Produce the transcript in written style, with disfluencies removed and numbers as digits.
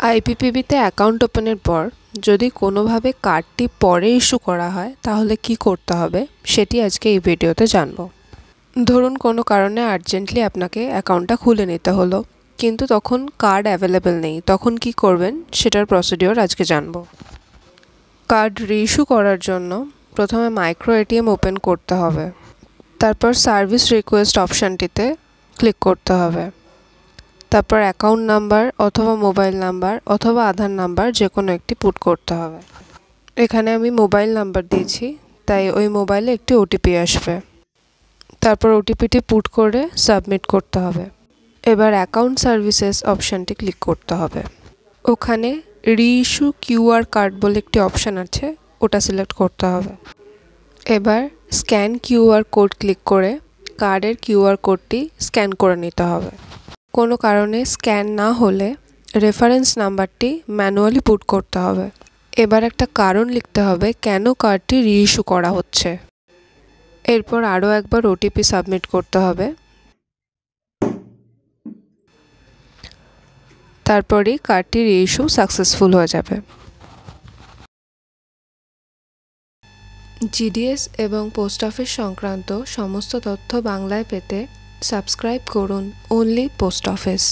আইপিপিবিতে account ওপেনের পর যদি কোনোভাবে কার্ডটি পরে ইস্যু করা হয় তাহলে কি করতে হবে সেটি আজকে এই ভিডিওতে জানব। ধরুন কোনো কারণে আর্জেন্টলি আপনাকে অ্যাকাউন্টটা খুলে নিতে হলো, কিন্তু তখন কার্ড অ্যাভেলেবেল নেই, তখন কি করবেন সেটার প্রসিডিওর আজকে জানব। কার্ড রিইস্যু করার জন্য প্রথমে মাইক্রো এটিএম ওপেন করতে হবে, তারপর সার্ভিস রিকোয়েস্ট অপশানটিতে ক্লিক করতে হবে, তারপর অ্যাকাউন্ট নাম্বার অথবা মোবাইল নাম্বার অথবা আধার নাম্বার যে কোনো একটি পুট করতে হবে। এখানে আমি মোবাইল নাম্বার দিয়েছি, তাই ওই মোবাইলে একটি ওটিপি আসবে। তারপর ওটিপিটি পুট করে সাবমিট করতে হবে। এবার অ্যাকাউন্ট সার্ভিসেস অপশানটি ক্লিক করতে হবে। ওখানে রিইস্যু কিউআর কার্ড বলে একটি অপশান আছে, ওটা সিলেক্ট করতে হবে। এবার স্ক্যান কিউআর কোড ক্লিক করে কার্ডের কিউআর কোডটি স্ক্যান করে নিতে হবে। কোনো কারণে স্ক্যান না হলে রেফারেন্স নাম্বারটি ম্যানুয়ালি পুট করতে হবে। এবার একটা কারণ লিখতে হবে কেন কার্ডটি রিইস্যু করা হচ্ছে। এরপর আরও একবার ওটিপি সাবমিট করতে হবে। তারপরেই কার্ডটি রিইস্যু সাকসেসফুল হয়ে যাবে। জিডিএস এবং পোস্ট অফিস সংক্রান্ত সমস্ত তথ্য বাংলায় পেতে সাবস্ক্রাইব করুন অনলি পোস্ট অফিস।